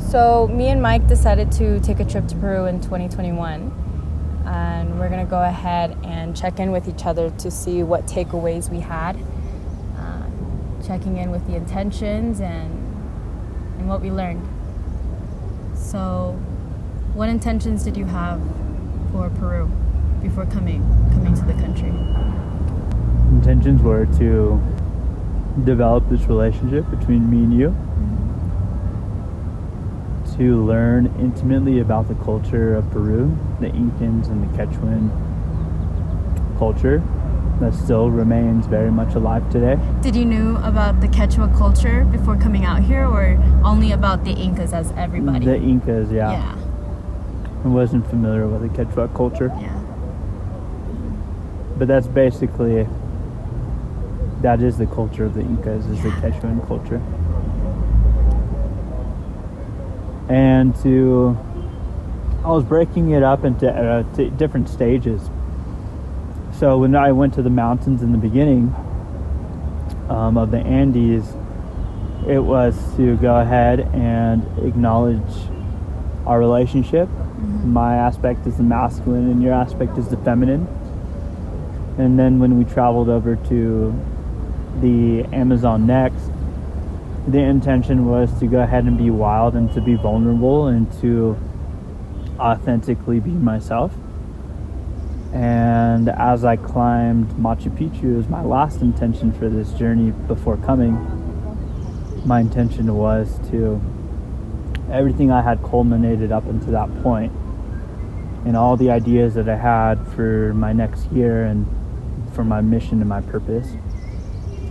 So me and Mike decided to take a trip to Peru in 2021. And we're going to go ahead and check in with each other to see what takeaways we had. Checking in with the intentions and what we learned. So, what intentions did you have for Peru before coming to the country? Intentions were to develop this relationship between me and you, to learn intimately about the culture of Peru, the Incans and the Quechuan culture that still remains very much alive today. Did you know about the Quechua culture before coming out here, or only about the Incas as everybody? The Incas, yeah. Yeah. I wasn't familiar with the Quechua culture. Yeah. But that's basically, that is the culture of the Incas, is the Quechuan culture. And I was breaking it up into different stages. So when I went to the mountains in the beginning of the Andes, it was to go ahead and acknowledge our relationship. Mm-hmm. My aspect is the masculine and your aspect is the feminine. And then when we traveled over to the Amazon next, the intention was to go ahead and be wild and to be vulnerable and to authentically be myself. And as I climbed Machu Picchu, as my last intention for this journey before coming, my intention was to, everything I had culminated up until that point, and all the ideas that I had for my next year and for my mission and my purpose.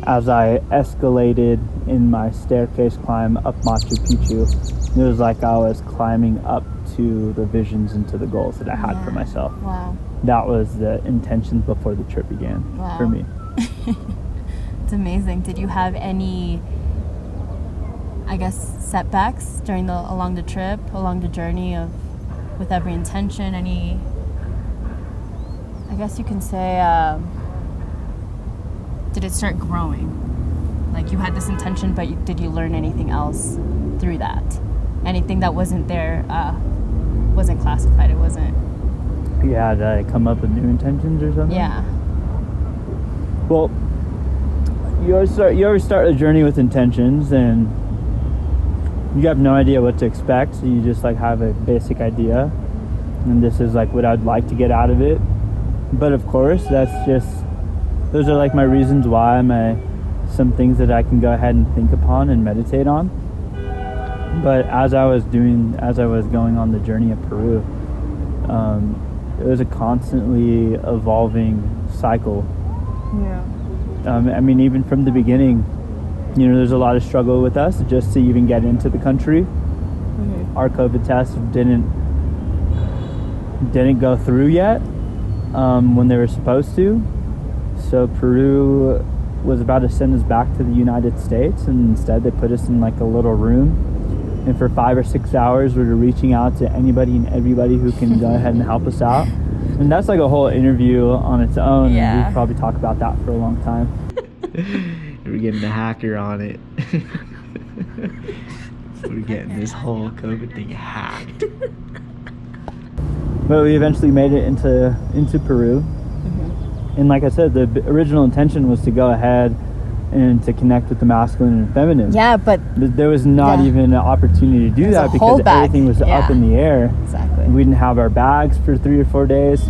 As I escalated in my staircase climb up Machu Picchu, it was like I was climbing up to the visions and to the goals that I had for myself. Wow. That was the intention before the trip began for me. It's amazing. Did you have any, I guess, setbacks along the trip, along the journey with every intention? Any, I guess you can say, did it start growing? Like you had this intention, but did you learn anything else through that? Anything that wasn't there, wasn't classified, it wasn't... Yeah, did I come up with new intentions or something? Yeah. Well, you always start a journey with intentions, and you have no idea what to expect, so you just like have a basic idea, and this is like what I'd like to get out of it. But of course, those are like my reasons why, some things that I can go ahead and think upon and meditate on. But as I was going on the journey of Peru, it was a constantly evolving cycle. Yeah. I mean, even from the beginning, there's a lot of struggle with us just to even get into the country. Mm-hmm. Our COVID tests didn't go through yet when they were supposed to. So Peru was about to send us back to the United States, and instead they put us in like a little room. And for 5 or 6 hours, we were reaching out to anybody and everybody who can go ahead and help us out. And that's like a whole interview on its own. Yeah. And we'd probably talk about that for a long time. We're getting the hacker on it. We're getting this whole COVID thing hacked. But we eventually made it into Peru. Mm-hmm. And like I said, the original intention was to go ahead and to connect with the masculine and feminine. Yeah, but there was not even an opportunity to do that because everything was up in the air. Exactly. We didn't have our bags for 3 or 4 days.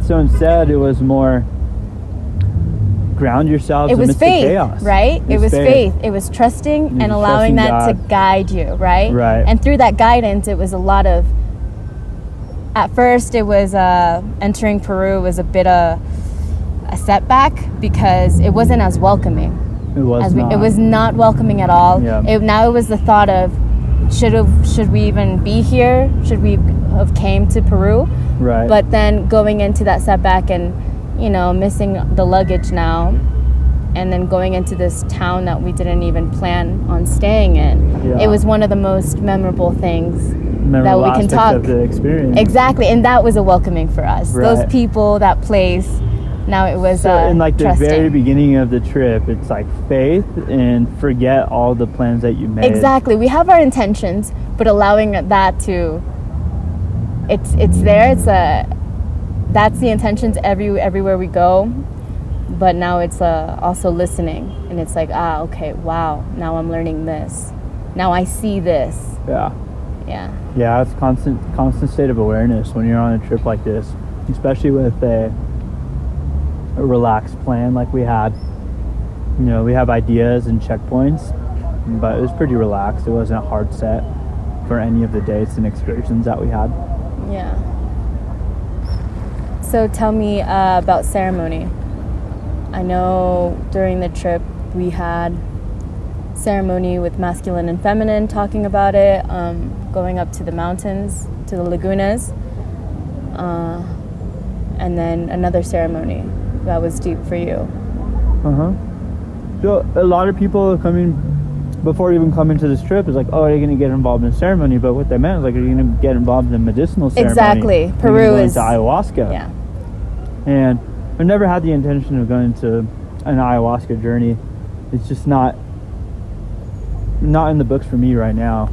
So instead, it was more ground yourselves amidst the chaos. Right? It was faith. It was trusting and allowing that to guide you, right? Right. And through that guidance, it was a lot of, at first it was entering Peru was a bit of a setback because it wasn't as welcoming. It was not welcoming at all. Yeah. Now it was the thought of, should we even be here? Should we have came to Peru? Right. But then going into that setback and, missing the luggage now, and then going into this town that we didn't even plan on staying in, it was one of the most memorable things that we can talk of the experience. Exactly, and that was a welcoming for us. Right. Those people, that place, Now it was So in like the trusting. very beginning of the trip, it's like faith and forget all the plans that you made. Exactly. We have our intentions, but allowing that to, it's there. That's the intentions everywhere we go. But now it's also listening, and it's like, okay, wow. Now I'm learning this. Now I see this. Yeah. Yeah. Yeah, it's constant state of awareness when you're on a trip like this, especially with a relaxed plan like we had. You know, we have ideas and checkpoints, but it was pretty relaxed. It wasn't hard set for any of the dates and excursions that we had. Yeah. So tell me about ceremony. I know during the trip we had ceremony with masculine and feminine, talking about it, going up to the mountains, to the lagunas, and then another ceremony that was deep for you. So a lot of people coming before even coming to this trip is like, oh, are you going to get involved in ceremony? But what they meant is like, are you going to get involved in medicinal ceremony? Exactly. Peru is into ayahuasca. Yeah. And I've never had the intention of going to an ayahuasca journey. It's just not in the books for me right now.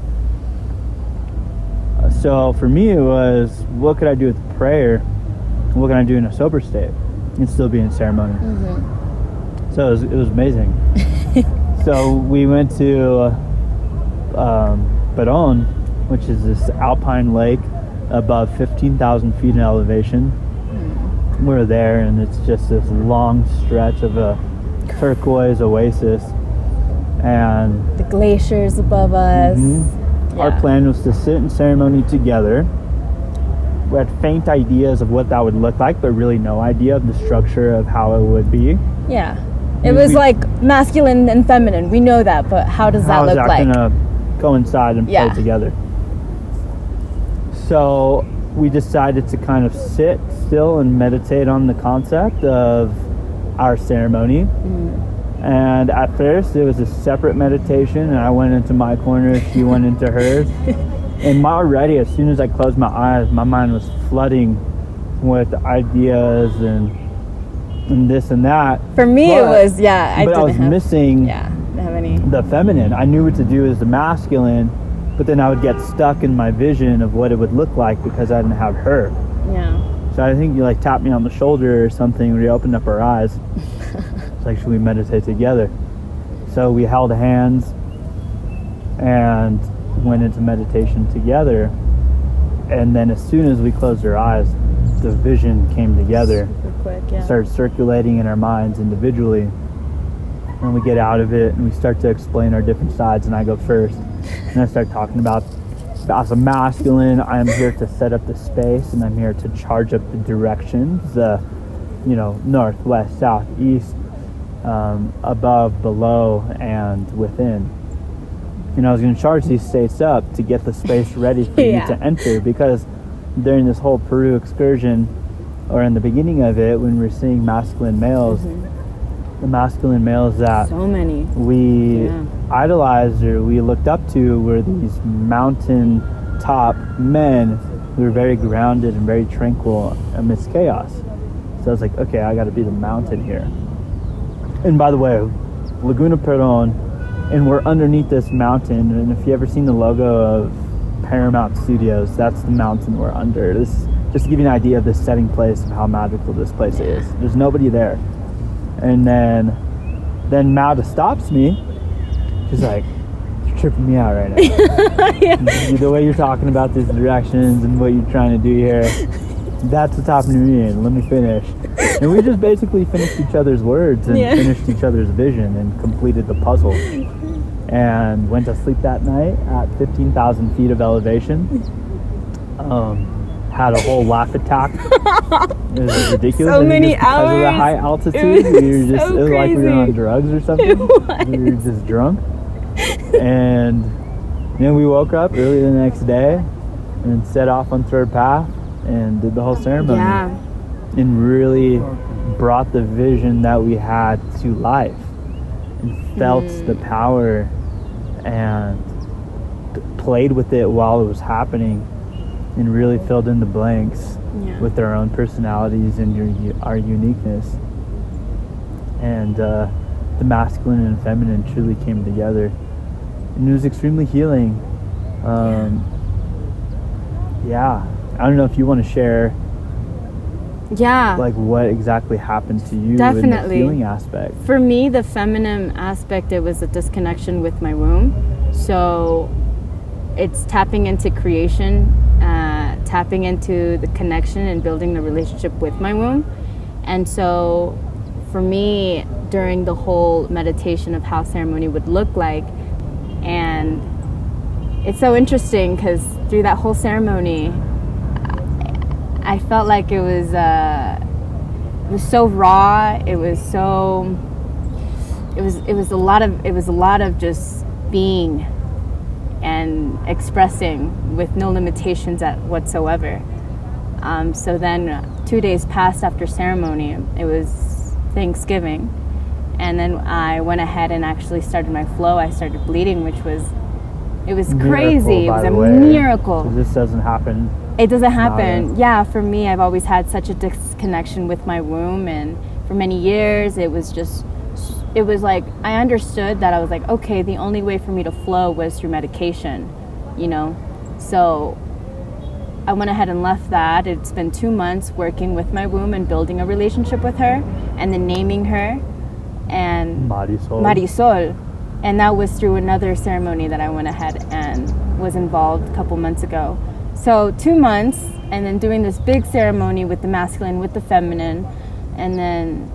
So for me, it was, what could I do with prayer? What can I do in a sober state and still be in ceremony? Mm-hmm. So it was amazing. So we went to Peron, which is this alpine lake above 15,000 feet in elevation. We're there, and it's just this long stretch of a turquoise oasis, and the glaciers above us. Yeah. Our plan was to sit in ceremony together. We had faint ideas of what that would look like, but really no idea of the structure of how it would be. Yeah. It was like masculine and feminine. We know that, but how does that look like? How is that going to coincide and play together? So we decided to kind of sit still and meditate on the concept of our ceremony. And at first it was a separate meditation, and I went into my corner, she went into hers. And already, as soon as I closed my eyes, my mind was flooding with ideas and this and that. For me, it was, I was missing the feminine. I knew what to do as the masculine, but then I would get stuck in my vision of what it would look like because I didn't have her. Yeah. So I think you like tapped me on the shoulder or something when we opened up our eyes. It's like, should we meditate together? So we held hands and went into meditation together. And then as soon as we closed our eyes, the vision came together. Super quick, yeah. Started circulating in our minds individually. And we get out of it and we start to explain our different sides, and I go first. And I start talking about, as a masculine, I am here to set up the space, and I'm here to charge up the directions, north, west, south, east, above, below, and within. I was going to charge these states up to get the space ready for you to enter, because during this whole Peru excursion, or in the beginning of it, when we were seeing masculine males, the masculine males that so many we idolized or we looked up to were these mountain top men who were very grounded and very tranquil amidst chaos. So I was like, okay, I got to be the mountain here. And by the way, Laguna Peron, and we're underneath this mountain, and if you ever seen the logo of Paramount Studios, that's the mountain we're under. This just to give you an idea of the setting place of how magical this place is. There's nobody there. And then Mauda stops me. She's like, you're tripping me out right now. The way you're talking about these directions and what you're trying to do here, that's what's happening to me, and let me finish. And we just basically finished each other's words and finished each other's vision and completed the puzzle. And went to sleep that night at 15,000 feet of elevation. Had a whole laugh attack. It was ridiculous. So many because hours. Because of the high altitude, it was like we were on drugs or something. We were just drunk. And then we woke up early the next day and set off on Third Path and did the whole ceremony. Yeah. And really brought the vision that we had to life. And felt the power and played with it while it was happening, and really filled in the blanks with our own personalities and our uniqueness. and the masculine and feminine truly came together, and it was extremely healing. Yeah, I don't know if you want to share like what exactly happened to you in the healing aspect. For me, the feminine aspect, it was a disconnection with my womb. So it's tapping into creation, tapping into the connection and building the relationship with my womb. And so for me, during the whole meditation of how ceremony would look like, and it's so interesting because through that whole ceremony, I felt like it was so raw. It was a lot of just being and expressing with no limitations whatsoever. So then 2 days passed after ceremony. It was Thanksgiving, and then I went ahead and actually started my flow. I started bleeding, which was crazy. It was a miracle. This doesn't happen. It doesn't happen. Yeah, for me, I've always had such a disconnection with my womb, and for many years, it was like I understood that I was like, okay, the only way for me to flow was through medication, you know? So I went ahead and left that. It's been 2 months working with my womb and building a relationship with her, and then naming her, and Marisol. And that was through another ceremony that I went ahead and was involved a couple months ago. So 2 months, and then doing this big ceremony with the masculine, with the feminine, and then,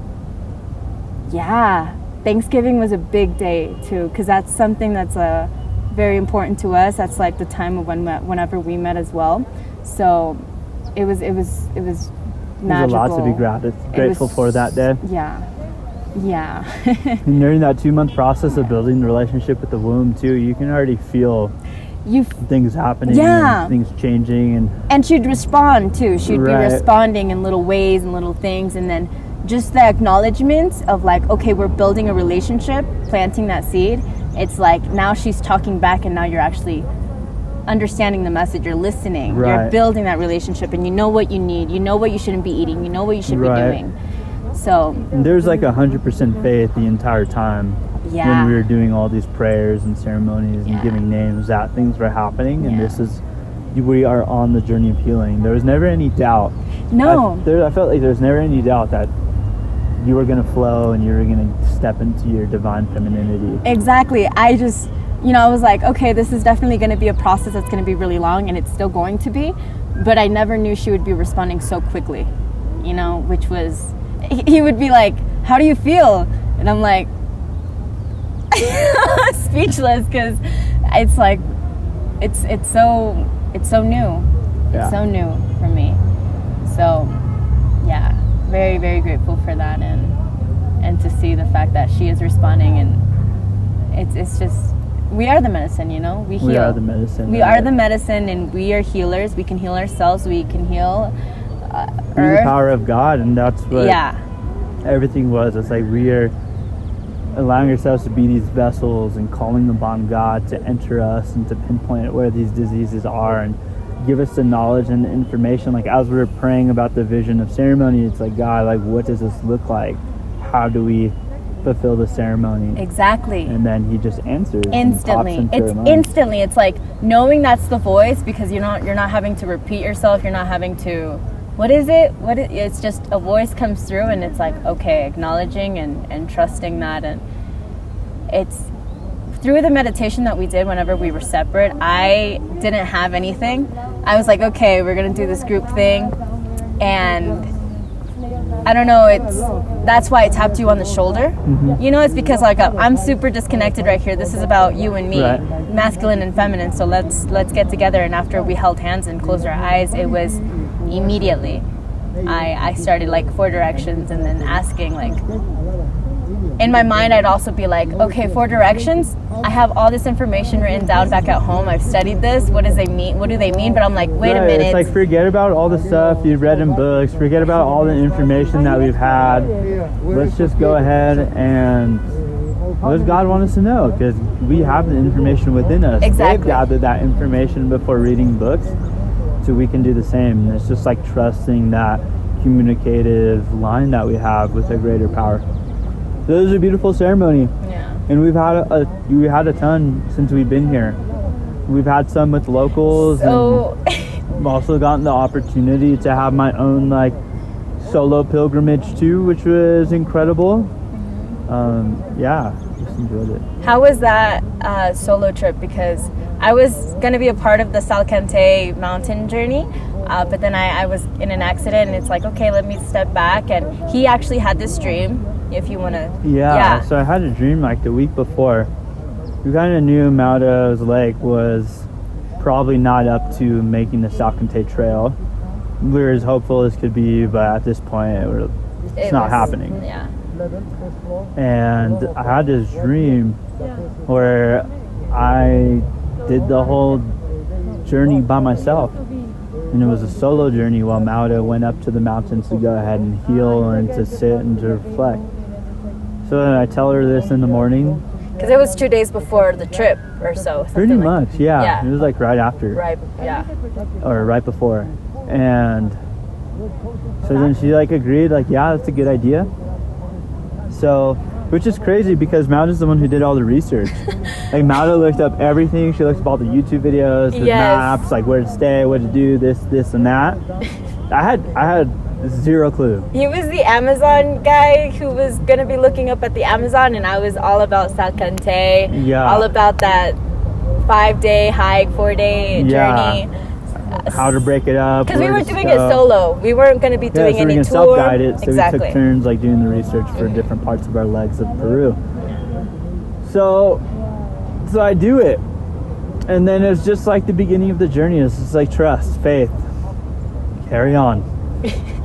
Thanksgiving was a big day too, because that's something that's very important to us. That's like the time of whenever we met as well. So it was magical. There's a lot to be grateful for that day. Yeah. And during that 2 month process of building the relationship with the womb too, you can already feel things happening, and things changing, and she'd respond too. She'd be responding in little ways and little things, and then just the acknowledgement of like, okay, we're building a relationship, planting that seed. It's like now she's talking back, and now you're actually understanding the message. You're listening. You're building that relationship, and you know what you need. You know what you shouldn't be eating. You know what you should be doing. So and there's like 100% faith the entire time. When we were doing all these prayers and ceremonies and giving names, that things were happening, and we are on the journey of healing. There was never any doubt. No. I felt like there was never any doubt that you were going to flow and you were going to step into your divine femininity. Exactly. I just, I was like, okay, this is definitely going to be a process that's going to be really long, and it's still going to be, but I never knew she would be responding so quickly, which was, he would be like, how do you feel? And I'm like, speechless, because it's like it's so new. It's so new for me. So very, very grateful for that, and to see the fact that she is responding, and it's just, we are the medicine, we heal. We are the medicine. We are the medicine, and we are healers. We can heal ourselves. We can heal through the power of God, and that's what everything was. It's like we are allowing ourselves to be these vessels and calling upon God to enter us and to pinpoint where these diseases are and give us the knowledge and the information. Like as we were praying about the vision of ceremony, it's like, God, like what does this look like? How do we fulfill the ceremony? Exactly. And then he just answers instantly. Instantly. It's like knowing that's the voice, because you're not having to repeat yourself. You're not having to, it's just a voice comes through, and it's like, okay, acknowledging and trusting that. And it's through the meditation that we did whenever we were separate, I didn't have anything. I was like, okay, we're going to do this group thing. And I don't know, that's why I tapped you on the shoulder. Mm-hmm. It's because like I'm super disconnected right here. This is about you and me, masculine and feminine. So let's get together. And after we held hands and closed our eyes, it was immediately I started like 4 directions, and then asking, like, in my mind I'd also be like, okay, 4 directions, I have all this information written down back at home, I've studied this, what do they mean? But I'm like, wait a minute, it's like, forget about all the stuff you've read in books, forget about all the information that we've had, let's just go ahead and what does God want us to know? Because we have the information within us. Exactly. They've gathered that information before reading books, so we can do the same. And it's just like trusting that communicative line that we have with a greater power. So it was a beautiful ceremony. Yeah. And we had a ton since we've been here. We've had some with locals, So and I've also gotten the opportunity to have my own like solo pilgrimage too, which was incredible. Yeah, just enjoyed it. how was that solo trip? Because I was going to be a part of the Salkantay mountain journey, but then I was in an accident, and it's like, okay, let me step back. And he actually had this dream, if you want to. Yeah, so I had a dream like the week before. We kind of knew Mauda's Lake was probably not up to making the Salkantay Trail. We were as hopeful as could be, but at this point, it's not happening. Yeah. And I had this dream where I did the whole journey by myself. And it was a solo journey while Mauda went up to the mountains to go ahead and heal and to sit and to reflect. So then I tell her this in the morning. Because it was 2 days before the trip or so. Pretty like- much, yeah. Yeah. It was like right after. Right, yeah. Or right before. And so then she like agreed, like, yeah, that's a good idea. So, which is crazy because Mauda's the one who did all the research. Like Mauda looked up everything. She looked up all the YouTube videos, the maps, like where to stay, what to do, this and that. I had zero clue. He was the Amazon guy who was going to be looking up at the Amazon, and I was all about Salkantay. Yeah. All about that 5-day hike, 4-day Yeah. journey. How to break it up. Because we where were to doing go. it solo. We weren't going to be doing so we any can tour. self-guide it, so Exactly. we took turns like doing the research for different parts of our legs of Peru. So I do it, and then it's just like the beginning of the journey. It's just like trust, faith, carry on.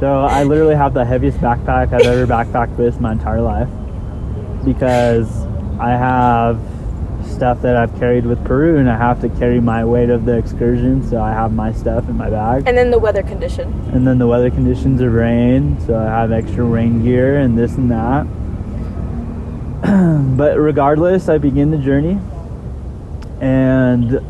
So I literally have the heaviest backpack I've ever backpacked with my entire life, because I have stuff that I've carried with Peru, and I have to carry my weight of the excursion, so I have my stuff in my bag. And then the weather condition. And then the weather conditions of rain, so I have extra rain gear and this and that. But regardless, I begin the journey, and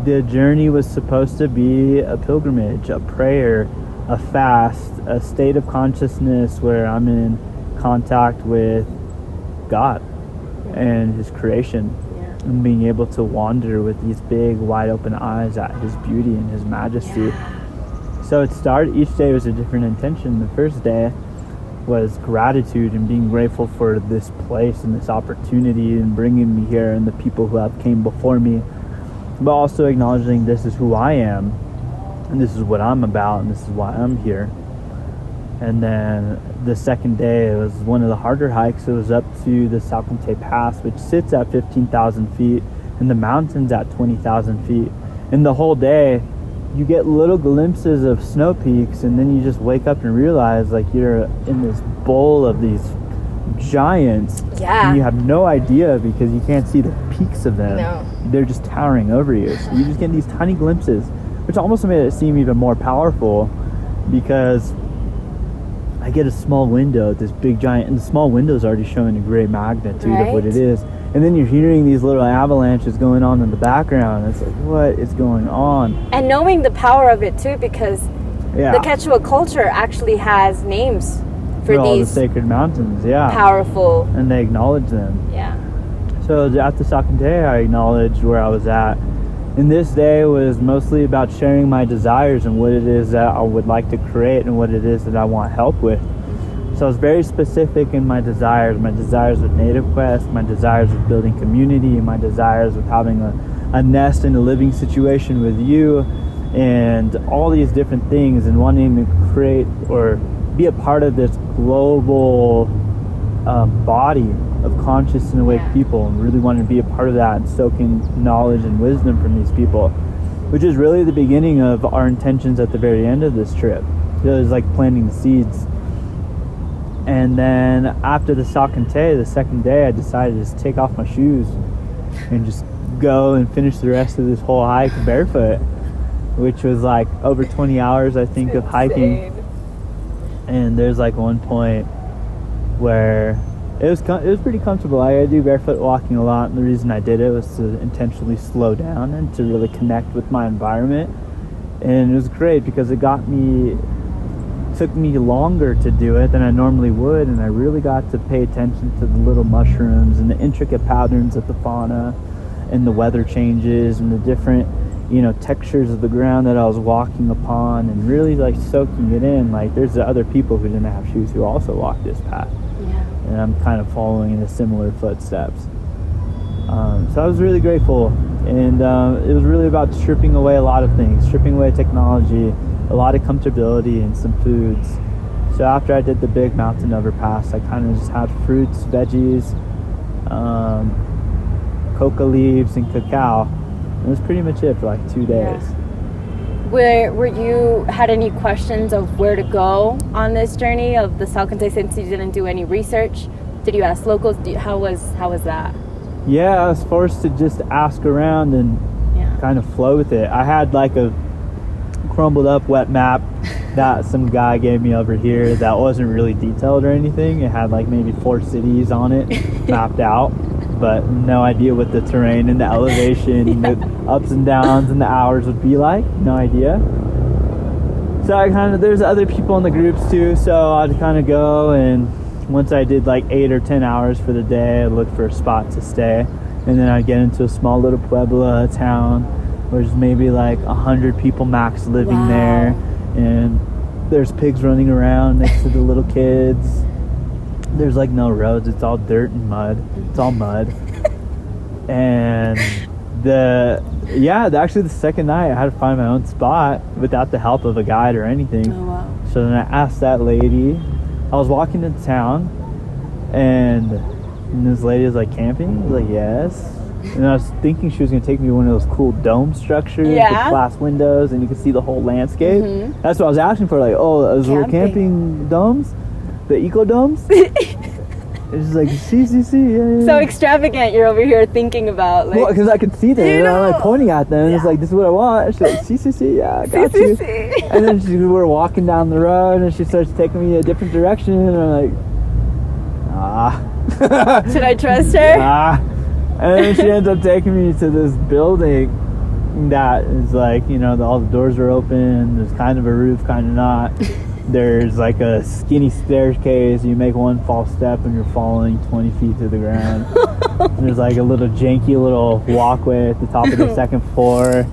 the journey was supposed to be a pilgrimage, a prayer, a fast, a state of consciousness where I'm in contact with God and His creation, and being able to wander with these big wide open eyes at His beauty and His majesty. So it started, each day was a different intention. The first day was gratitude and being grateful for this place and this opportunity and bringing me here and the people who have came before me, but also acknowledging this is who I am and this is what I'm about and this is why I'm here. And then the second day, it was one of the harder hikes. It was up to the Salkantay Pass, which sits at 15,000 feet, and the mountains at 20,000 feet. And the whole day, you get little glimpses of snow peaks, and then you just wake up and realize like you're in this bowl of these giants. Yeah. And you have no idea because you can't see the peaks of them. No. They're just towering over you. So you just get these tiny glimpses, which almost made it seem even more powerful, because I get a small window at this big giant, and the small window is already showing a great magnitude of what it is. And then you're hearing these little avalanches going on in the background. It's like, what is going on? And knowing the power of it too, because Yeah. the Quechua culture actually has names for all the these sacred mountains, yeah. powerful. And they acknowledge them. Yeah. So at the Sacramento, I acknowledged where I was at. And this day was mostly about sharing my desires and what it is that I would like to create and what it is that I want help with. So I was very specific in my desires with Native Quest, my desires with building community, my desires with having a nest and a living situation with you, and all these different things, and wanting to create or be a part of this global body of conscious and awake people, and really wanting to be a part of that and soaking knowledge and wisdom from these people, which is really the beginning of our intentions at the very end of this trip. It was like planting the seeds. And then after the Salkantay, the second day, I decided to just take off my shoes and just go and finish the rest of this whole hike barefoot, which was like over 20 hours, I think, of hiking. And there's like one point where it was pretty comfortable. I do barefoot walking a lot, and the reason I did it was to intentionally slow down and to really connect with my environment. And it was great because it got me took me longer to do it than I normally would, and I really got to pay attention to the little mushrooms and the intricate patterns of the fauna and the weather changes and the different, textures of the ground that I was walking upon, and really like soaking it in. Like, there's the other people who didn't have shoes who also walked this path, and I'm kind of following in the similar footsteps. So I was really grateful, and it was really about stripping away a lot of things, stripping away technology, a lot of comfortability, and some foods. So after I did the big mountain overpass, I kind of just had fruits, veggies, coca leaves, and cacao. And it was pretty much it for like 2 days. Were you had any questions of where to go on this journey of the Salkantay, since you didn't do any research? Did you ask locals? How was that? Yeah, I was forced to just ask around and kind of flow with it. I had like a crumbled up wet map that some guy gave me over here that wasn't really detailed or anything. It had like maybe 4 cities on it mapped out, but no idea what the terrain and the elevation, the ups and downs and the hours would be like. No idea. So there's other people in the groups too, so I'd kind of go, and once I did like 8 or 10 hours for the day, I'd look for a spot to stay, and then I'd get into a small little pueblo, a town, where there's maybe like 100 people max living there, and there's pigs running around next to the little kids. There's like no roads, it's all dirt and mud. It's all mud. And actually the second night I had to find my own spot without the help of a guide or anything. Oh, wow. So then I asked that lady. I was walking into town, and this lady was like, camping? I was like, yes. And I was thinking she was going to take me to one of those cool dome structures with glass windows, and you could see the whole landscape. Mm-hmm. That's what I was asking for, like, those little camping domes? The eco domes? It's just like, see, yeah. So extravagant, you're over here thinking about, like... Well, because I could see them, and I'm like pointing at them, and it's like, this is what I want. She's like, see, yeah, I got you. And then we're walking down the road, and she starts taking me a different direction, and I'm like, Should I trust her? And then she ends up taking me to this building that is like, all the doors are open, there's kind of a roof, kind of not. There's like a skinny staircase. You make one false step and you're falling 20 feet to the ground. There's like a little janky little walkway at the top of the second floor.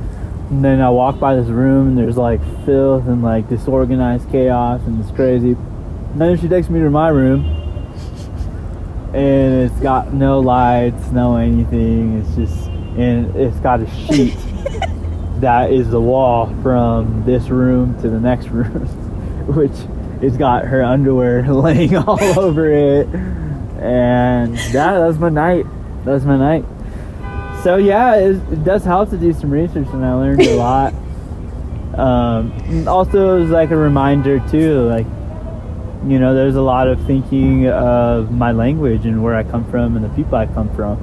And then I walk by this room, and there's like filth and like disorganized chaos, and it's crazy. And then she takes me to my room, and it's got no lights, no anything. And it's got a sheet that is the wall from this room to the next room, which it's got her underwear laying all over it. And that was my night. So yeah, it does help to do some research, and I learned a lot. Also, it was like a reminder too, like, there's a lot of thinking of my language and where I come from and the people I come from.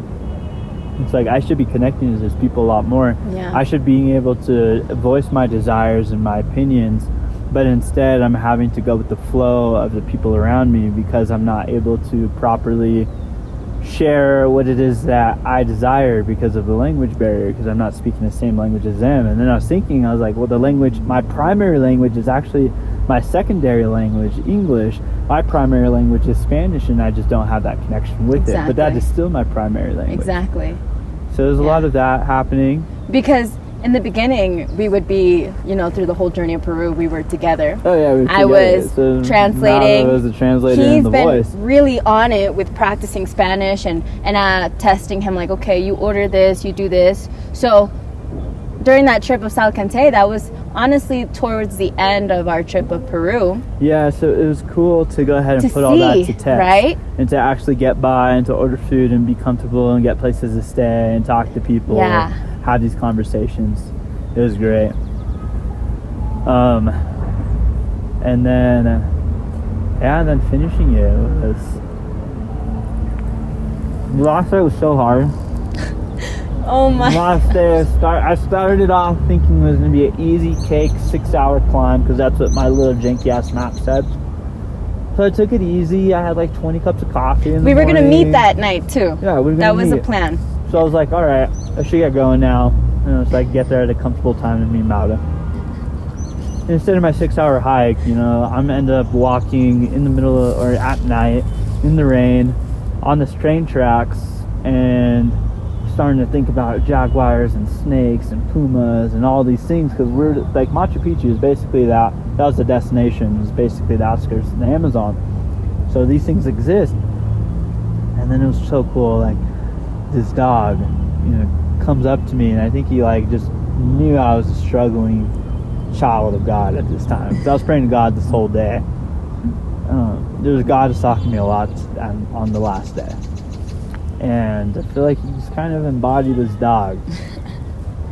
It's like, I should be connecting to those people a lot more. Yeah. I should be able to voice my desires and my opinions, but instead I'm having to go with the flow of the people around me because I'm not able to properly share what it is that I desire because of the language barrier, because I'm not speaking the same language as them. And then I was like, well, my primary language is actually my secondary language, English. My primary language is Spanish, and I just don't have that connection with it. But that is still my primary language. Exactly. So there's a lot of that happening. Because in the beginning, we would be, through the whole journey of Peru, we were together. Oh yeah, I was translating. I was the translator He's and the been voice. really on it with practicing Spanish and testing him, like, okay, you order this, you do this. So during that trip of Salkantay, that was honestly towards the end of our trip of Peru. Yeah, so it was cool to go ahead and put all that to test, right? And to actually get by and to order food and be comfortable and get places to stay and talk to people. Yeah. And have these conversations. It was great. And then finishing it was, the last day was so hard. Oh my. Last day, I started off thinking it was going to be an easy cake 6-hour climb, because that's what my little janky ass map said. So I took it easy. I had like 20 cups of coffee in the morning. We were going to meet that night too. Yeah, we were going to That was meet. a plan. So I was like, all right, I should get going now, so I can get there at a comfortable time to meet Mauda. instead of my 6-hour hike, you know, I'm end up walking in the middle of, or at night in the rain on this train tracks and starting to think about jaguars and snakes and pumas and all these things, because we're like, Machu Picchu is basically that was the destination, is basically the outskirts of the Amazon, so these things exist. And then it was so cool, like this dog, you know, comes up to me, and I think he like just knew I was a struggling child of God at this time, because I was praying to God this whole day. There's God was talking to me a lot on the last day, and I feel like he just kind of embodied this dog.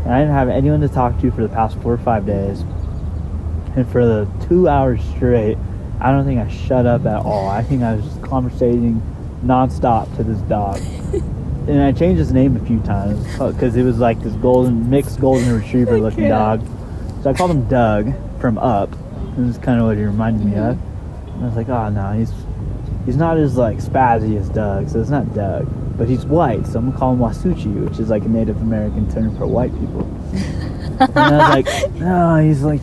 And I didn't have anyone to talk to for the past 4 or 5 days, and for the 2 hours straight, I don't think I shut up at all. I think I was just conversating nonstop to this dog. And I changed his name a few times because it was like this mixed golden retriever looking dog. So I called him Doug from Up. This is kind of what he reminded me of. And I was like, oh no, he's not as like spazzy as Doug, so it's not Doug. But he's white, so I'm gonna call him Wasuchi, which is like a Native American term for white people. And I was like, no, he's like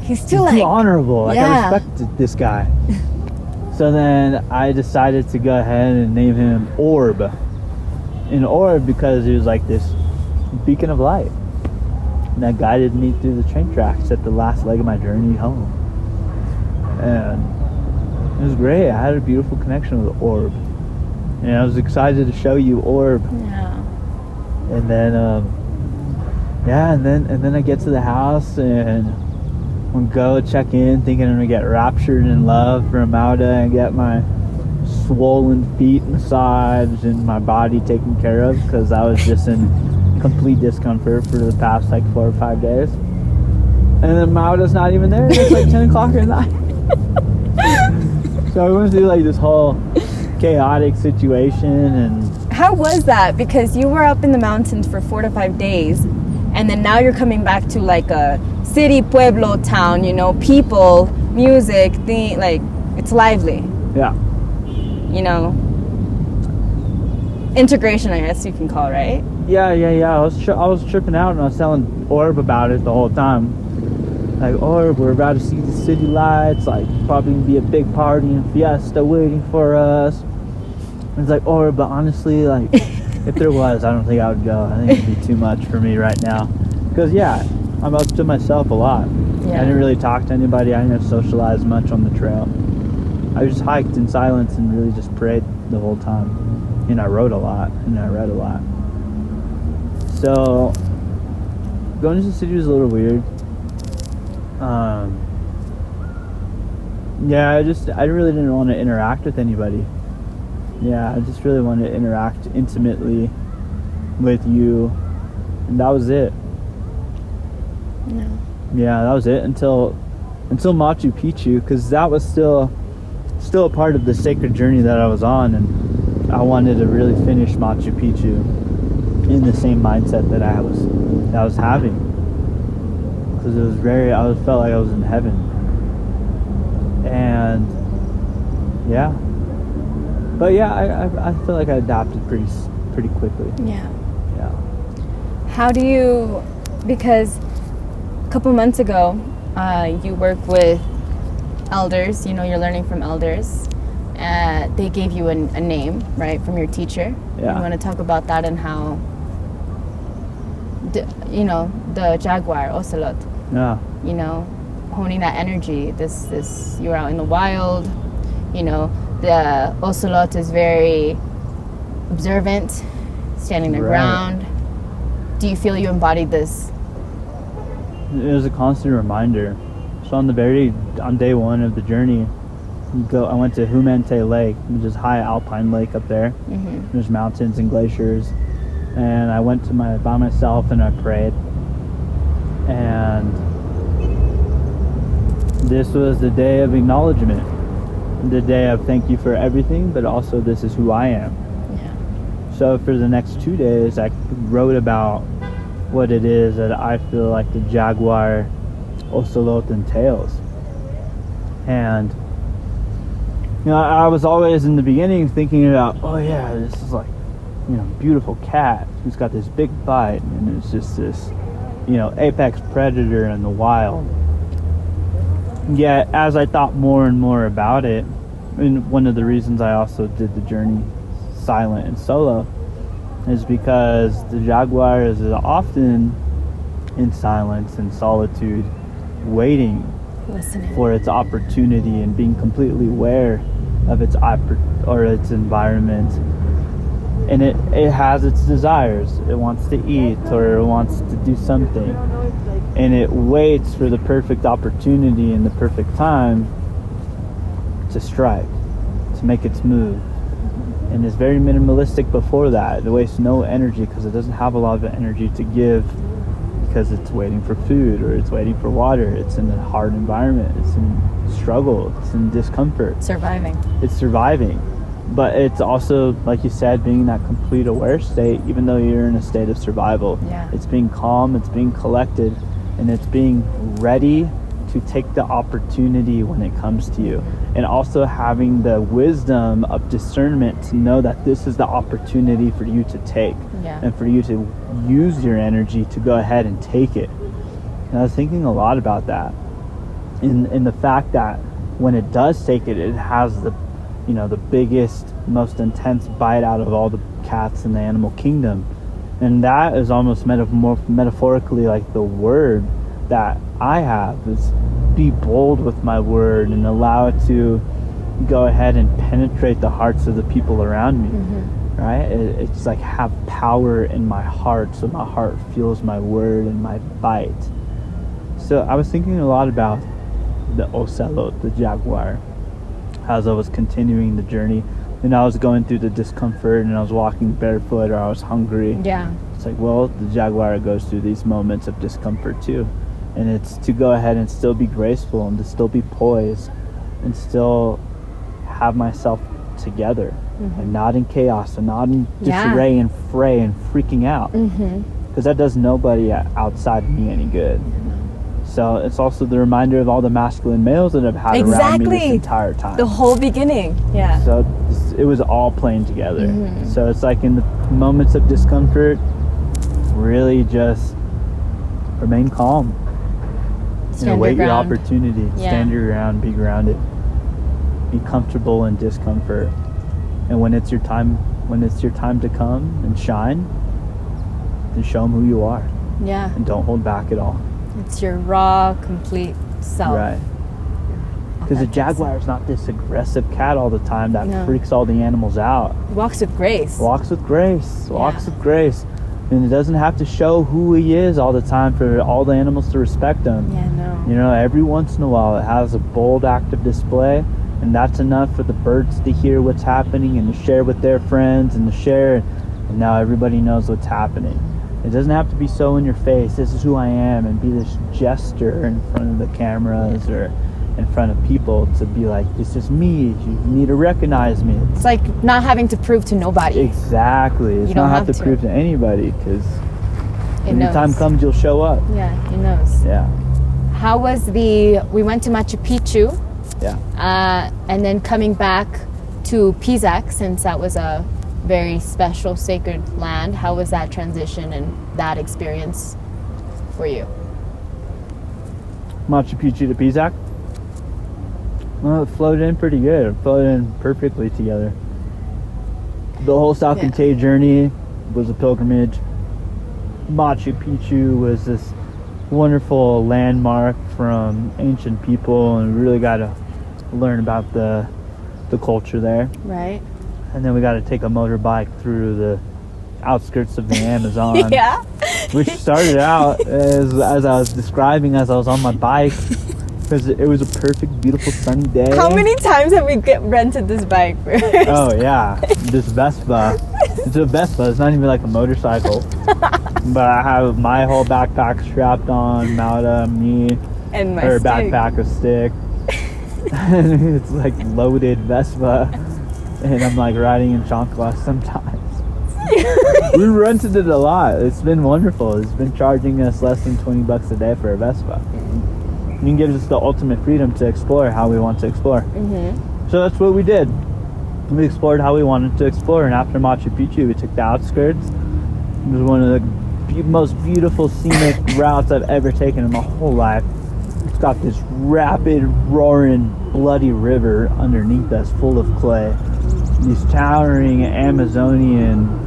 he's too honorable. Like, I respect this guy. So then I decided to go ahead and name him Orb. An orb because he was like this beacon of light. And that guided me through the train tracks at the last leg of my journey home. And it was great. I had a beautiful connection with Orb. And I was excited to show you Orb. Yeah. And then, and then I get to the house and I'm go check in, thinking I'm gonna get raptured in love from Mauda and get my swollen feet massaged and my body taken care of, because I was just in complete discomfort for the past like 4 or 5 days. And then Mauda's not even there. It's like 10 o'clock at night. So I went through like this whole chaotic situation. And how was that? Because you were up in the mountains for 4 to 5 days, and then now you're coming back to like a city, pueblo town, you know, people, music, like it's lively. Yeah. You know, integration, I guess you can call it, right? Yeah. I was tripping out, and I was telling Orb about it the whole time. Like, Orb, we're about to see the city lights. Like, probably gonna be a big party and fiesta waiting for us. And it's like, Orb, but honestly, like, if there was, I don't think I would go. I think it'd be too much for me right now. Because I'm up to myself a lot. Yeah. I didn't really talk to anybody. I didn't socialize much on the trail. I just hiked in silence and really just prayed the whole time. And I wrote a lot, and I read a lot. So going to the city was a little weird. I really didn't want to interact with anybody. I just really wanted to interact intimately with you, and that was it. That was it until Machu Picchu, because that was still a part of the sacred journey that I was on, and I wanted to really finish Machu Picchu in the same mindset that I was having, because it was felt like I was in heaven. And I feel like I adapted pretty quickly. How do you, because a couple months ago you work with elders, you know, you're learning from elders. They gave you a name, right, from your teacher. Yeah. You want to talk about that and how, the Jaguar, Ocelotl. Yeah. You know, honing that energy. This you're out in the wild. You know, the Ocelotl is very observant, standing their ground. Do you feel you embodied this? It was a constant reminder. So on day one of the journey, I went to Humante Lake, which is high alpine lake up there. Mm-hmm. There's mountains and glaciers, and I went by myself and I prayed. And this was the day of acknowledgement, the day of thank you for everything, but also this is who I am. Yeah. So for the next 2 days, I wrote about what it is that I feel like the Jaguar Ocelotl entails. And I was always in the beginning thinking about, this is like, beautiful cat who's got this big bite, and it's just this, apex predator in the wild. yeah, as I thought more and more about it, and one of the reasons I also did the journey silent and solo is because the Jaguar is often in silence and solitude, waiting Listening. for its opportunity and being completely aware of its its environment. And it has its desires. It wants to eat or it wants to do something. And it waits for the perfect opportunity and the perfect time to strike, to make its move. And it's very minimalistic before that. It wastes no energy because it doesn't have a lot of energy to give, because it's waiting for food or it's waiting for water. It's in a hard environment. It's in struggle. It's in discomfort. Surviving. It's surviving. But it's also, like you said, being in that complete aware state, even though you're in a state of survival. Yeah. It's being calm, it's being collected, and it's being ready to take the opportunity when it comes to you. And also having the wisdom of discernment to know that this is the opportunity for you to take. Yeah. And for you to use your energy to go ahead and take it. And I was thinking a lot about that. In the fact that when it does take it, it has the biggest, most intense bite out of all the cats in the animal kingdom. And that is almost metaphorically like the word that I have is be bold with my word and allow it to go ahead and penetrate the hearts of the people around me. Right? It's like have power in my heart, so my heart feels my word and my bite. So I was thinking a lot about the Ocelotl, the Jaguar, as I was continuing the journey. And I was going through the discomfort and I was walking barefoot or I was hungry. Yeah. It's like, well, the Jaguar goes through these moments of discomfort too. And it's to go ahead and still be graceful and to still be poised and still have myself together and not in chaos and not in disarray and fray and freaking out. Because that does nobody outside of me any good. So it's also the reminder of all the masculine males that I've had around me this entire time. The whole beginning. Yeah. So it was all playing together. So it's like in the moments of discomfort, really just remain calm. Wait your opportunity. Yeah. Stand your ground. Be grounded. Be comfortable in discomfort. And when it's your time to come and shine, then show them who you are. Yeah. And don't hold back at all. It's your raw, complete self. Right. Because the Jaguar is not this aggressive cat all the time that freaks all the animals out. Walks with grace. Walks with grace. Walks with grace. And it doesn't have to show who he is all the time for all the animals to respect him. Yeah, no. Every once in a while it has a bold active display, and that's enough for the birds to hear what's happening and to share with their friends and to share, and now everybody knows what's happening. It doesn't have to be so in your face, this is who I am, and be this jester in front of the cameras or in front of people to be like, this is me, you need to recognize me. It's like not having to prove to nobody. Exactly. It's not have to prove to anybody, because when your time comes, you'll show up. Yeah, he knows. Yeah. How was we went to Machu Picchu. Yeah. And then coming back to Pisac, since that was a very special sacred land. How was that transition and that experience for you? Machu Picchu to Pisac? Well, it flowed in pretty good. It flowed in perfectly together. The whole Salkantay journey was a pilgrimage. Machu Picchu was this wonderful landmark from ancient people, and we really got to learn about the culture there. Right. And then we got to take a motorbike through the outskirts of the Amazon. Yeah. Which started out as I was describing as I was on my bike, because it was a perfect, beautiful, sunny day. How many times have we rented this bike first? Oh yeah, this Vespa. It's a Vespa. It's not even like a motorcycle. But I have my whole backpack strapped on, Mauda, me, and her backpack, a stick. And it's like loaded Vespa, and I'm like riding in chanclas sometimes. We rented it a lot. It's been wonderful. It's been charging us less than $20 a day for a Vespa. It gives us the ultimate freedom to explore how we want to explore. So that's what we did. We explored how we wanted to explore, and after Machu Picchu, we took the outskirts. It was one of the most beautiful scenic routes I've ever taken in my whole life. It's got this rapid, roaring, bloody river underneath us full of clay. These towering Amazonian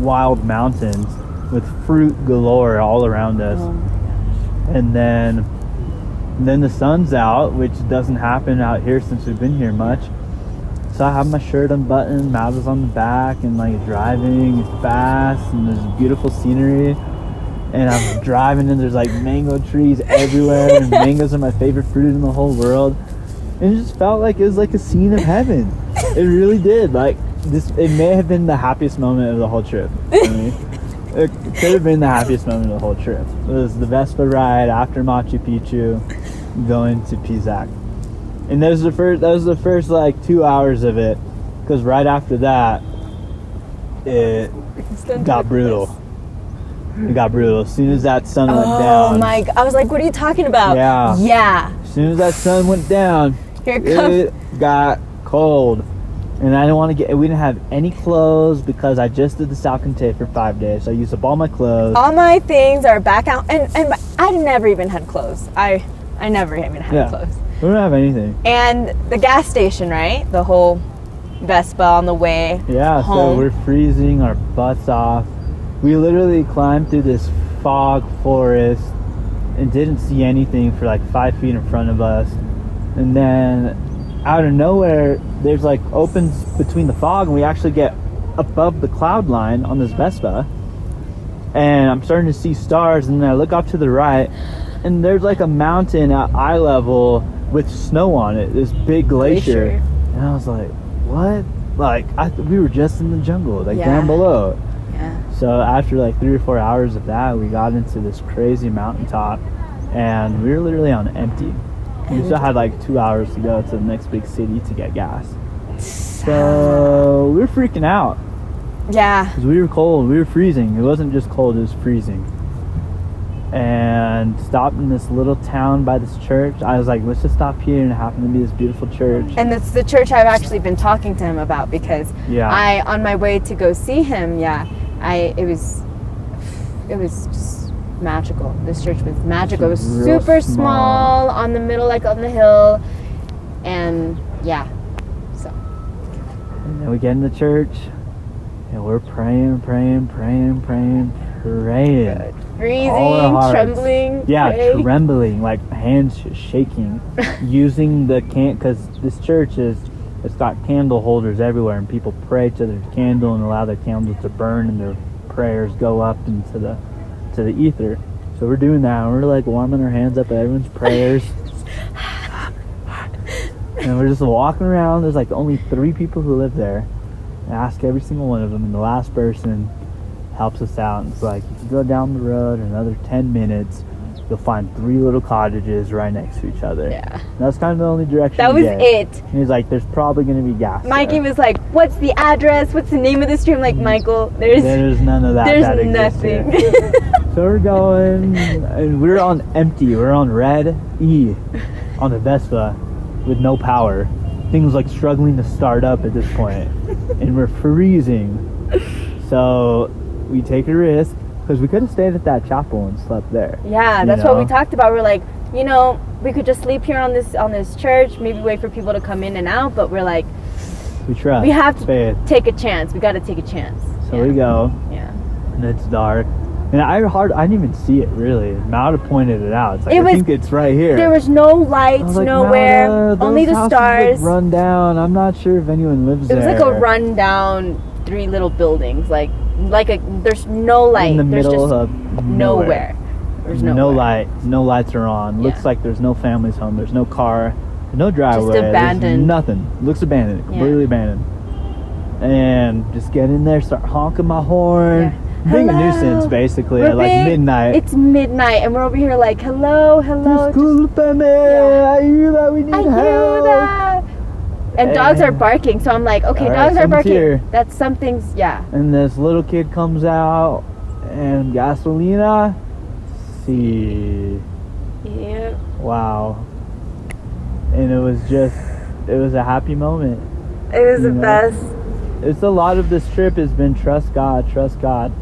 wild mountains with fruit galore all around us. Oh my gosh. And then the sun's out, which doesn't happen out here since we've been here much. So I have my shirt unbuttoned, Mauda's on the back, and like driving fast, and there's beautiful scenery. And I'm driving, and there's like mango trees everywhere, and mangoes are my favorite fruit in the whole world. And it just felt like it was like a scene of heaven. It really did. Like this, it may have been the happiest moment of the whole trip. I mean, it could have been the happiest moment of the whole trip. It was the Vespa ride after Machu Picchu, going to Pisac. And that was the first like 2 hours of it, because right after that, it got brutal. It got brutal. As soon as that sun went down. Oh my God. I was like, what are you talking about? Yeah. Yeah. As soon as that sun went down, Here it comes. it got cold. And I didn't want to we didn't have any clothes because I just did the Salkantay for 5 days. So I used up all my clothes. All my things are back out. And I never even had clothes. I never even had clothes. We don't have anything. And the gas station, right? The whole Vespa on the way Yeah, so home. we're freezing our butts off. We literally climbed through this fog forest and didn't see anything for like 5 feet in front of us. And then out of nowhere, there's like opens between the fog, and we actually get above the cloud line on this Vespa. And I'm starting to see stars, and then I look off to the right, and there's like a mountain at eye level with snow on it, this big glacier. And I was like, what? Like, we were just in the jungle, like down below. Yeah. So after like 3 or 4 hours of that, we got into this crazy mountaintop, and we were literally on empty. We still had like 2 hours to go to the next big city to get gas. So we were freaking out Yeah. because we were cold. We were freezing. It wasn't just cold, it was freezing. And stopped in this little town by this church. I was like, let's just stop here, and it happened to be this beautiful church. And it's the church I've actually been talking to him about, because on my way to go see him, it was just magical. This church was magical. It was Real super small. small on the middle, like on the hill. And so. And then we get in the church, and we're praying. Freezing, All our hearts. trembling. Yeah, praying. trembling, like hands shaking, using the because this church it's got candle holders everywhere, and people pray to their candle and allow their candles to burn, and their prayers go up into the ether. So we're doing that, and we're like warming our hands up at everyone's prayers. And we're just walking around. There's like only 3 people who live there. I ask every single one of them, and the last person helps us out. And it's like, if you go down the road another 10 minutes, you'll find 3 little cottages right next to each other. Yeah. And that's kind of the only direction That we was get. it. And he's like, there's probably going to be gas Mikey there. was like, what's the address? What's the name of the street? I'm like, Michael, there's none of that. that exists nothing. here. So we're going, and we're on empty. We're on red E on the Vespa with no power. Things like struggling to start up at this point, and we're freezing. So we take a risk, because we could have stayed at that chapel and slept there. Yeah, that's what we talked about. We're like, we could just sleep here on this church, maybe wait for people to come in and out, but we're like, We trust. we have to faith. take a chance. We got to take a chance. So we go, Yeah. and it's dark. And I didn't even see it really. Mauda pointed it out. It's like, It I was- think it's right here. There was no I lights was like, nowhere, "Mauda, those only the houses stars. look run down. I'm not sure if anyone lives It was there. like a rundown 3 little buildings, there's no light. in the there's middle just of nowhere. There's no light. No lights are on. Yeah. Looks like there's no families home. There's no car. No driveway. There's abandoned. nothing. Looks abandoned. Completely abandoned. And just get in there, start honking my horn. Yeah. Being a Hello. nuisance, basically, We're at like being- midnight. It's midnight, and we're over here like, hello. Disculpame, Yeah. ayuda, we need I help. hear that. And dogs are barking, so I'm like, okay, All right, dogs are someone's barking. here. That's something's, And this little kid comes out, and gasolina. See. Yeah. Wow. And it was a happy moment. It was the You know? best. It's a lot of this trip has been trust God,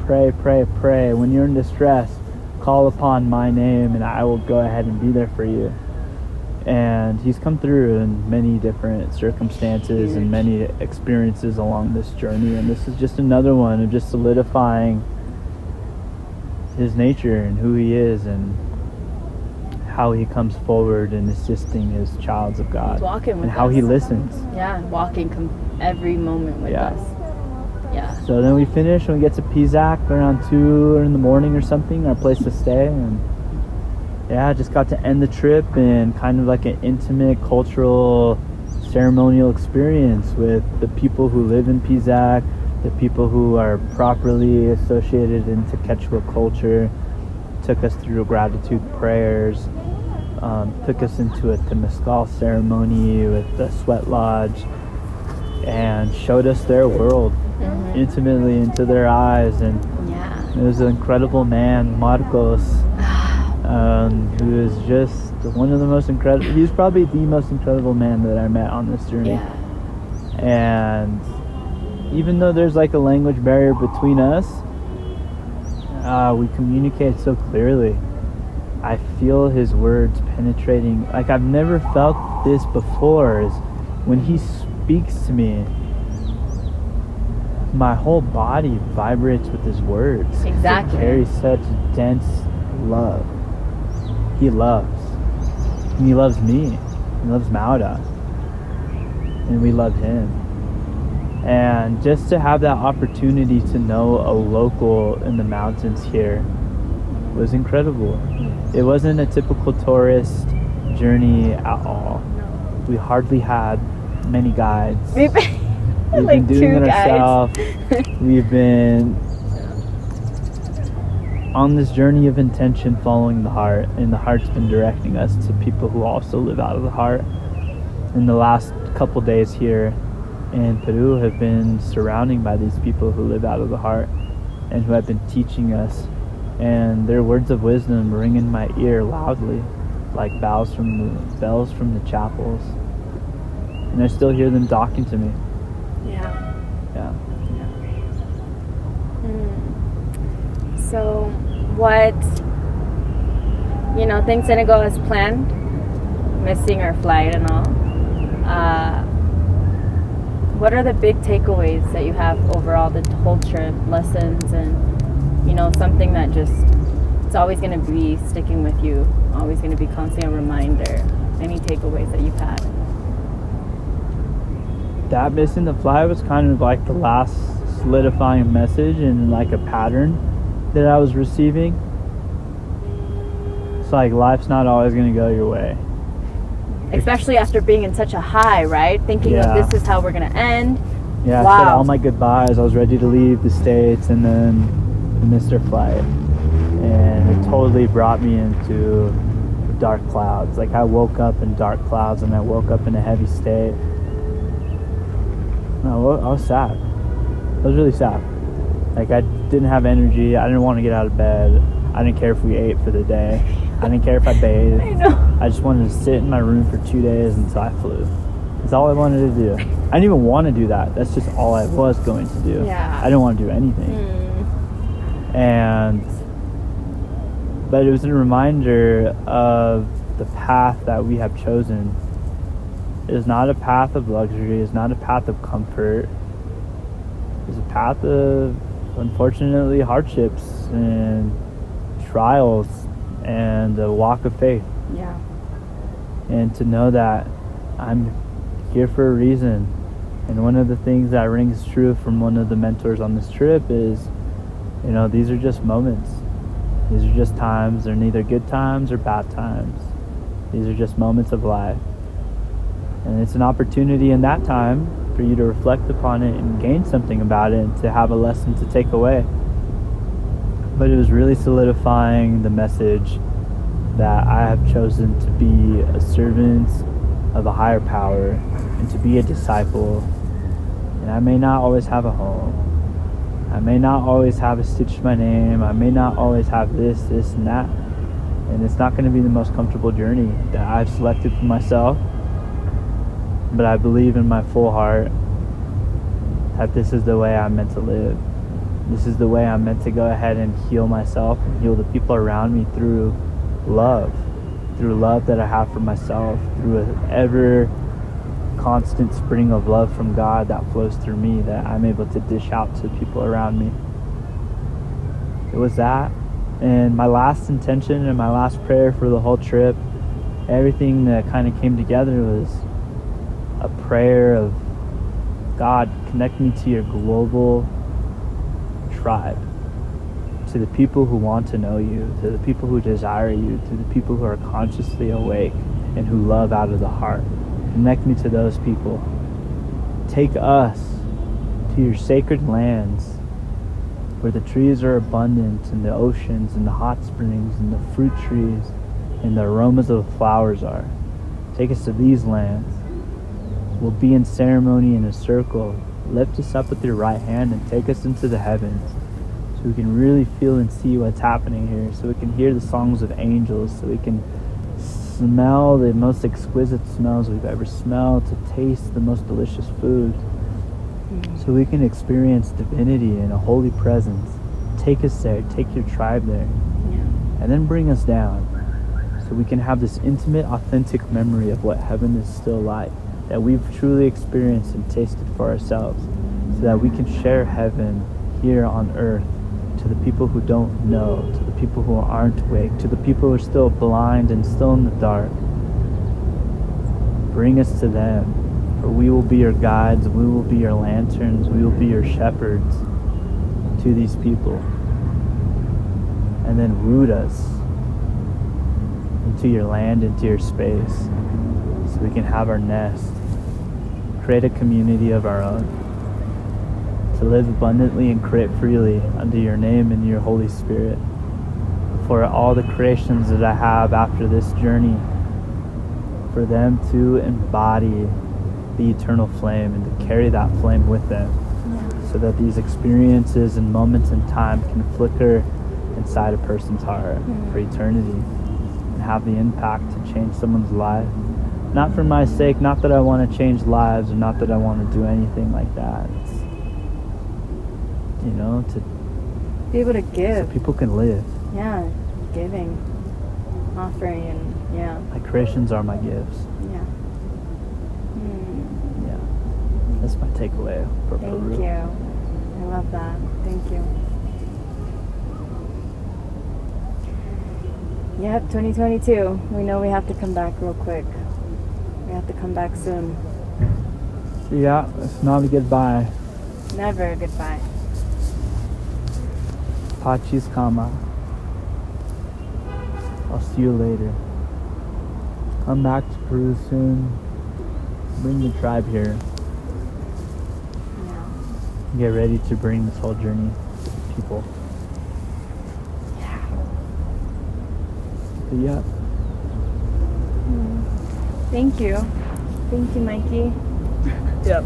pray. When you're in distress, call upon my name and I will go ahead and be there for you. And he's come through in many different circumstances and many experiences along this journey, and this is just another one of just solidifying his nature and who he is and how he comes forward in assisting his childs of God. He's walking with and how us. he listens. Yeah, walking every moment with Yeah. us. Yeah. So then we finish and we get to Pisac around 2 in the morning or something, our place to stay, and yeah, just got to end the trip in kind of like an intimate cultural ceremonial experience with the people who live in Pisac, the people who are properly associated into Quechua culture. Took us through gratitude prayers, took us into a Temescal ceremony with the sweat lodge, and showed us their world intimately into their eyes. And Yeah. it was an incredible man, Marcos, who is just one of the most incredible. He's probably the most incredible man that I met on this journey. Yeah. And even though there's like a language barrier between us, we communicate so clearly. I feel his words penetrating. Like I've never felt this before. Is when he speaks to me, my whole body vibrates with his words. Exactly. He carries such dense love. He loves. And he loves me. He loves Mauda. And we love him. And just to have that opportunity to know a local in the mountains here was incredible. It wasn't a typical tourist journey at all. We hardly had many guides. We've Like been doing 2 it guides. ourselves. We've been on this journey of intention, following the heart, and the heart's been directing us to people who also live out of the heart. In the last couple days here in Peru have been surrounding by these people who live out of the heart and who have been teaching us, and their words of wisdom ring in my ear loudly like bells from the chapels, and I still hear them talking to me. Yeah. Yeah. So, what, things didn't go as planned, missing our flight and all. What are the big takeaways that you have overall the whole trip, lessons, and, something that just, it's always going to be sticking with you, always going to be constantly a reminder, any takeaways that you've had? That missing the flight was kind of like the last solidifying message and like a pattern that I was receiving. It's like life's not always going to go your way. Especially after being in such a high, right? Thinking Yeah. of this is how we're going to end. Yeah, I Wow. said all my goodbyes. I was ready to leave the States, and then I missed our flight. And it totally brought me into dark clouds. Like I woke up in dark clouds, and I woke up in a heavy state. No, I was sad. I was really sad. Like I didn't have energy. I didn't want to get out of bed. I didn't care if we ate for the day. I didn't care if I bathed. I know. I just wanted to sit in my room for 2 days until I flew. That's all I wanted to do. I didn't even want to do that. That's just all I was going to do. Yeah. I didn't want to do anything. But it was a reminder of the path that we have chosen. It is not a path of luxury. It's not a path of comfort. It's a path of, unfortunately, hardships and trials and a walk of faith. Yeah. And to know that I'm here for a reason. And one of the things that rings true from one of the mentors on this trip is, these are just moments. These are just times. They're neither good times or bad times. These are just moments of life. And it's an opportunity in that time for you to reflect upon it and gain something about it and to have a lesson to take away. But it was really solidifying the message that I have chosen to be a servant of a higher power and to be a disciple. And I may not always have a home. I may not always have a stitch to my name. I may not always have this, and that. And it's not going to be the most comfortable journey that I've selected for myself. But I believe in my full heart that this is the way I'm meant to live. This is the way I'm meant to go ahead and heal myself and heal the people around me through love that I have for myself, through an ever constant spring of love from God that flows through me, that I'm able to dish out to people around me. It was that, and my last intention and my last prayer for the whole trip, everything that kind of came together was a prayer of, God, connect me to your global tribe, to the people who want to know you, to the people who desire you, to the people who are consciously awake and who love out of the heart. Connect me to those people. Take us to your sacred lands where the trees are abundant and the oceans and the hot springs and the fruit trees and the aromas of the flowers are. Take us to these lands. We'll be in ceremony in a circle. Lift us up with your right hand and take us into the heavens so we can really feel and see what's happening here, so we can hear the songs of angels, so we can smell the most exquisite smells we've ever smelled, to taste the most delicious food, so we can experience divinity in a holy presence. Take us there, take your tribe there, and then bring us down so we can have this intimate, authentic memory of what heaven is still like, that we've truly experienced and tasted for ourselves, so that we can share heaven here on earth to the people who don't know, to the people who aren't awake, to the people who are still blind and still in the dark. Bring us to them, for we will be your guides, we will be your lanterns, we will be your shepherds to these people. And then root us into your land, into your space, so we can have our nest, create a community of our own, to live abundantly and create freely under your name and your Holy Spirit. For all the creations that I have after this journey, for them to embody the eternal flame and to carry that flame with them, so that these experiences and moments in time can flicker inside a person's heart for eternity and have the impact to change someone's life. Not for my sake, not that I want to change lives, or not that I want to do anything like that. It's, to Be able to give. so people can live. Yeah, giving, offering, and yeah. My creations are my gifts. Yeah. Yeah, that's my takeaway for Thank Peru. you. I love that. Thank you. Yep, 2022. We know we have to come back real quick. We have to come back soon. Yeah, it's not a goodbye. Never a goodbye. Pachis Kama. I'll see you later. Come back to Peru soon. Bring the tribe here. Yeah. Get ready to bring this whole journey to people. Yeah. But yeah. Thank you. Thank you, Mikey. Yep.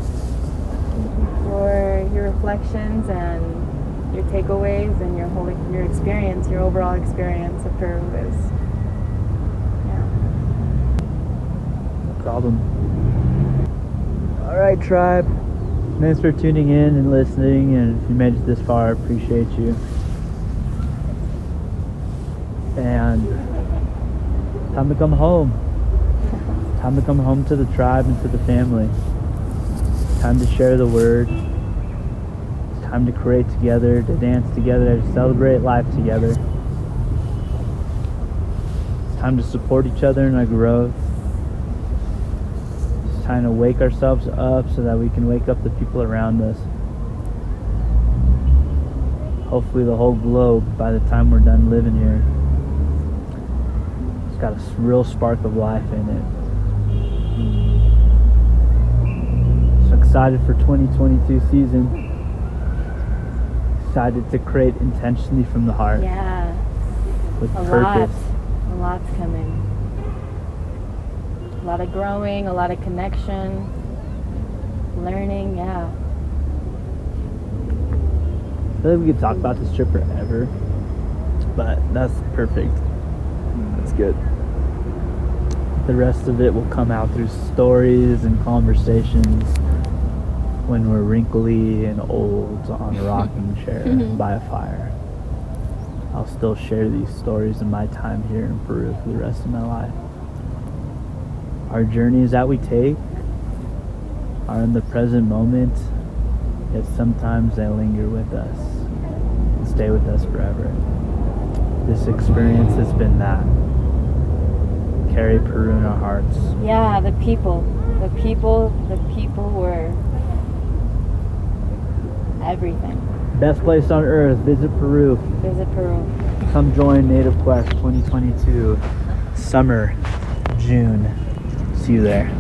For your reflections and your takeaways and your experience, your overall experience of Peru is, yeah. No problem. All right, tribe. Thanks for tuning in and listening, and if you made it this far, I appreciate you. And time to come home. Time to come home to the tribe and to the family. Time to share the word. It's time to create together, to dance together, to celebrate life together. It's time to support each other in our growth. It's time to wake ourselves up so that we can wake up the people around us. Hopefully the whole globe, by the time we're done living here, it's got a real spark of life in it. So excited for 2022 season. Excited to create intentionally from the heart. Yeah. With A purpose. lot. A lot's coming. A lot of growing, a lot of connection, learning, yeah. I feel like we could talk about this trip forever, but that's perfect. That's good. The rest of it will come out through stories and conversations when we're wrinkly and old on a rocking chair by a fire. I'll still share these stories of my time here in Peru for the rest of my life. Our journeys that we take are in the present moment, yet sometimes they linger with us and stay with us forever. This experience has been that. Carry Peru in our hearts. Yeah, the people were everything. Best place on earth, visit Peru. Visit Peru. Come join Native Quest 2022, summer, June. See you there.